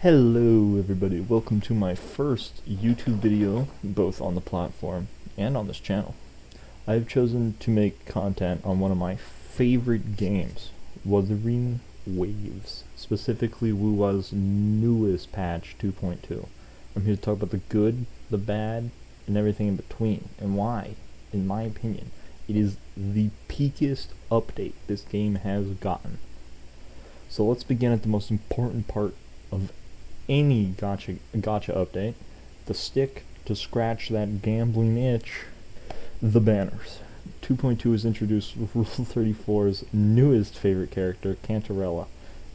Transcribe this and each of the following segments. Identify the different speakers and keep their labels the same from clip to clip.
Speaker 1: Hello everybody, welcome to my first YouTube video, both on the platform and on this channel. I have chosen to make content on one of my favorite games, Wuthering Waves, specifically WuWa's newest patch 2.2. I'm here to talk about the good, the bad, and everything in between, and why, in my opinion, it is the peakiest update this game has gotten. So let's begin at the most important part of any gacha update, the stick to scratch that gambling itch, the banners. 2.2 has introduced Rule 34's newest favorite character, Cantarella.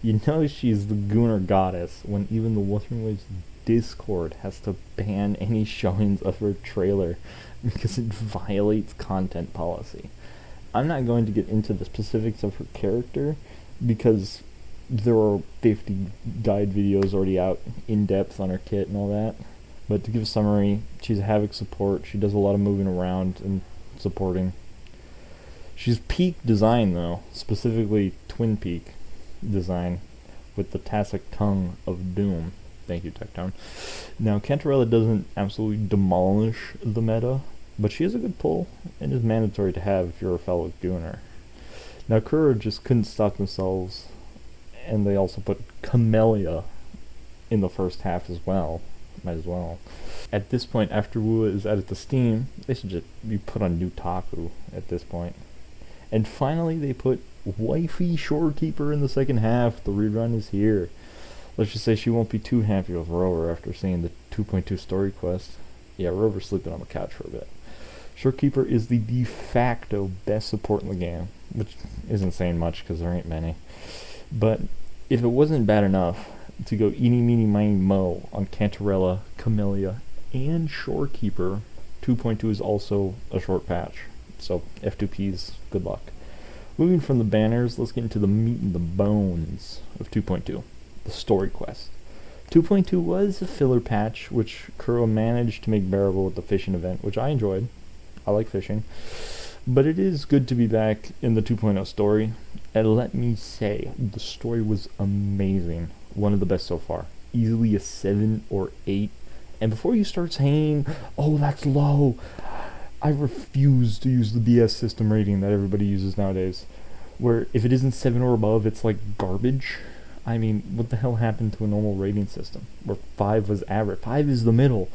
Speaker 1: You know she's the Gooner goddess when even the Wuthering Waves Discord has to ban any showings of her trailer because it violates content policy. I'm not going to get into the specifics of her character because there are 50 guide videos already out in depth on her kit and all that, but to give a summary, she's a Havoc support. She does a lot of moving around and supporting. She's peak design though, specifically Twin Peak design with the Tassac tongue of doom. Thank you, Tectone. Now Cantarella doesn't absolutely demolish the meta, but she has a good pull and is mandatory to have if you're a fellow Gooner. Now Kura just couldn't stop themselves, and they also put Camellia in the first half as well. Might as well. At this point, after Wu is added to Steam, they should just be put on Nutaku at this point. And finally, they put Wifey Shorekeeper in the second half. The rerun is here. Let's just say she won't be too happy with Rover after seeing the 2.2 story quest. Yeah, Rover's sleeping on the couch for a bit. Shorekeeper is the de facto best support in the game, which isn't saying much because there ain't many. But if it wasn't bad enough to go eeny meeny miny mo on Cantarella, Camellia, and Shorekeeper, 2.2 is also a short patch. So F2Ps, good luck. Moving from the banners, let's get into the meat and the bones of 2.2, the story quest. 2.2 was a filler patch, which Kuro managed to make bearable with the fishing event, which I enjoyed. I like fishing. But it is good to be back in the 2.0 story, and let me say, the story was amazing. One of the best so far. Easily a 7 or 8. And before you start saying, oh, that's low, I refuse to use the BS system rating that everybody uses nowadays, where if it isn't 7 or above, it's like garbage. I mean, what the hell happened to a normal rating system, where 5 was average? 5 is the middle.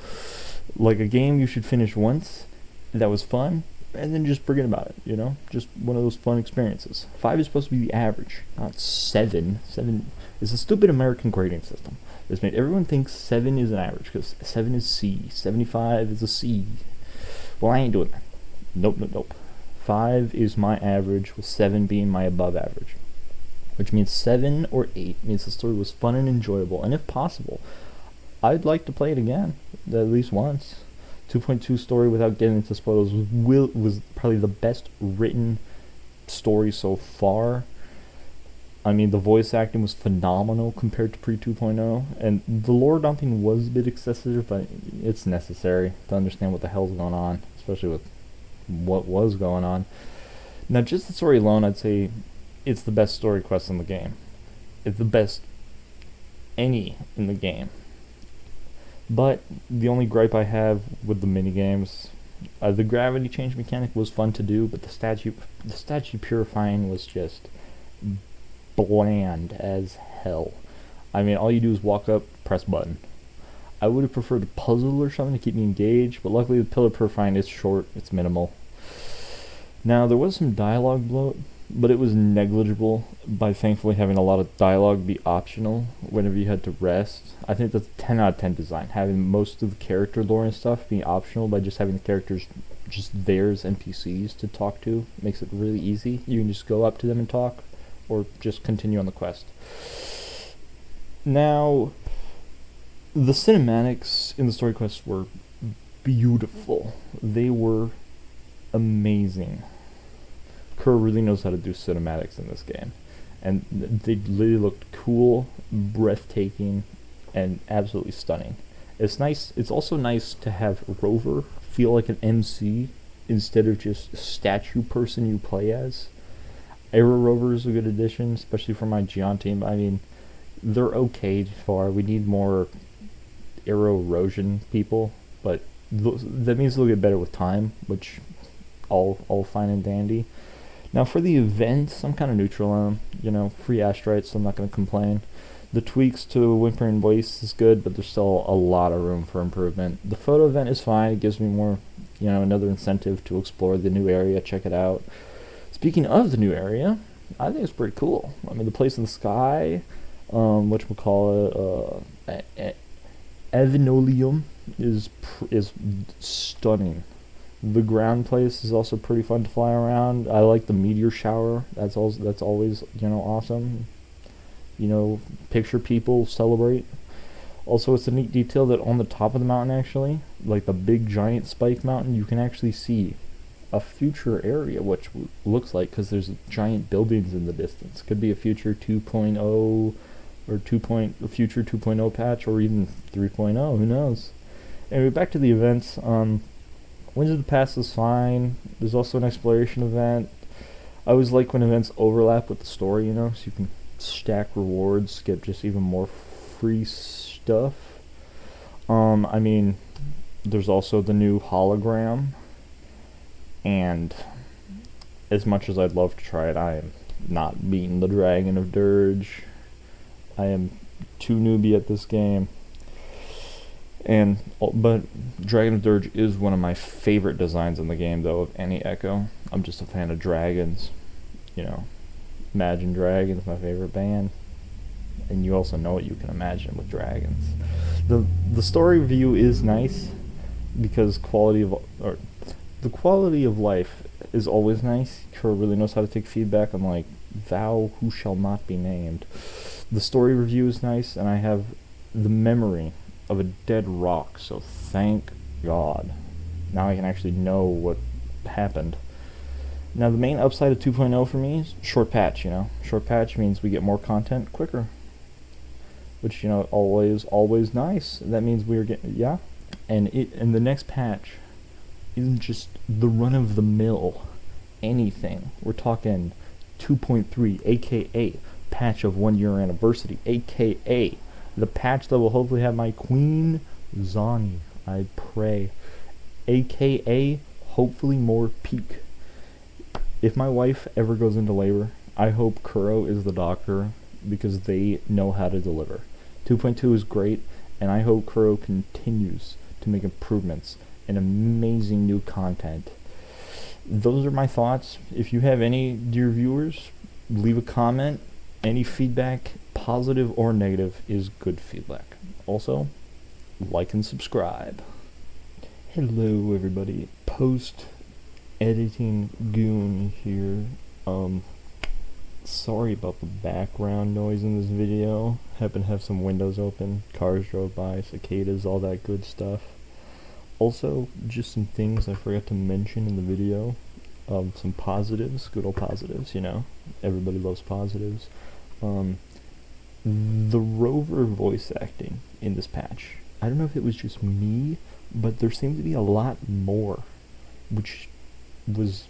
Speaker 1: Like a game you should finish once, that was fun, and then just forget about it, you know? Just one of those fun experiences. 5 is supposed to be the average, not 7. 7 is a stupid American grading system. It's made everyone think 7 is an average, because 7 is C, 75 is a C. Well, I ain't doing that. Nope. 5 is my average, with 7 being my above average. Which means 7 or 8 means the story was fun and enjoyable, and if possible, I'd like to play it again, at least once. 2.2 story, without getting into spoilers, was probably the best written story so far. I mean, the voice acting was phenomenal compared to pre-2.0, and the lore dumping was a bit excessive, but it's necessary to understand what the hell's going on, especially with what was going on. Now, just the story alone, I'd say it's the best story quest in the game. It's the best any in the game. But the only gripe I have with the minigames, the gravity change mechanic was fun to do, but the statue purifying was just bland as hell. I mean, all you do is walk up, press button. I would have preferred a puzzle or something to keep me engaged, but luckily the pillar purifying is short, it's minimal. Now, there was some dialogue bloat, but it was negligible by thankfully having a lot of dialogue be optional whenever you had to rest. I think that's a 10 out of 10 design, having most of the character lore and stuff be optional by just having the characters just theirs NPCs to talk to makes it really easy. You can just go up to them and talk, or just continue on the quest. Now, the cinematics in the story quests were beautiful. They were amazing. Kerr really knows how to do cinematics in this game, and they really looked cool, breathtaking, and absolutely stunning. It's nice. It's also nice to have Rover feel like an MC instead of just a statue person you play as. Aero Rover is a good addition, especially for my Gion team. I mean, they're okay far. We need more aero erosion people, but that means they'll get better with time, which all fine and dandy. Now for the events, I'm kind of neutral on them. You know, free asteroids, so I'm not going to complain. The tweaks to Wuthering Waves is good, but there's still a lot of room for improvement. The photo event is fine. It gives me more, another incentive to explore the new area, check it out. Speaking of the new area, I think it's pretty cool. I mean, the place in the sky, whatchamacallit, Evanolium is stunning. The ground place is also pretty fun to fly around. I like the meteor shower. That's always awesome. Picture people, celebrate. Also, it's a neat detail that on the top of the mountain, actually, like the big giant spike mountain, you can actually see a future area, which looks like, because there's giant buildings in the distance. Could be a future 2.0 or a future 2.0 patch, or even 3.0. Who knows? Anyway, back to the events. Winds of the Past is fine. There's also an exploration event. I always like when events overlap with the story, so you can stack rewards, get just even more free stuff. I mean, there's also the new hologram, and as much as I'd love to try it, I am not beating the Dragon of Dirge. I am too newbie at this game. But Dragon of Dirge is one of my favorite designs in the game, though, of any Echo. I'm just a fan of dragons. Imagine Dragons, my favorite band. And you also know what you can imagine with dragons. The story review is nice, because the quality of life is always nice. Kuro really knows how to take feedback, unlike Thou Who Shall Not Be Named. The story review is nice, and I have the memory of a dead rock, so thank God. Now I can actually know what happened. Now the main upside of 2.0 for me is short patch, Short patch means we get more content quicker, which, always nice. That means we are getting, and the next patch isn't just the run-of-the-mill anything. We're talking 2.3, aka patch of 1 year anniversary, aka the patch that will hopefully have my Queen Zani, I pray, aka hopefully more peak. If my wife ever goes into labor, I hope Kuro is the doctor, because they know how to deliver. 2.2 is great, and I hope Kuro continues to make improvements and amazing new content. Those are my thoughts. If you have any, dear viewers, leave a comment. Any feedback, positive or negative, is good feedback. Also, like and subscribe. Hello everybody, post-editing goon here. Sorry about the background noise in this video. Happen to have some windows open, cars drove by, cicadas, all that good stuff. Also, just some things I forgot to mention in the video. Some positives, good old positives, Everybody loves positives. The Rover voice acting in this patch. I don't know if it was just me, but there seemed to be a lot more, which was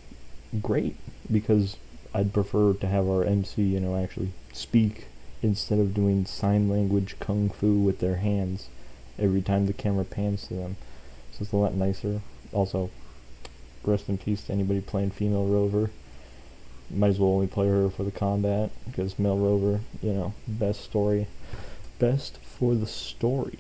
Speaker 1: great, because I'd prefer to have our MC, actually speak instead of doing sign language kung fu with their hands every time the camera pans to them. So it's a lot nicer. Also, rest in peace to anybody playing female Rover. Might as well only play her for the combat, because male Rover, best for the story.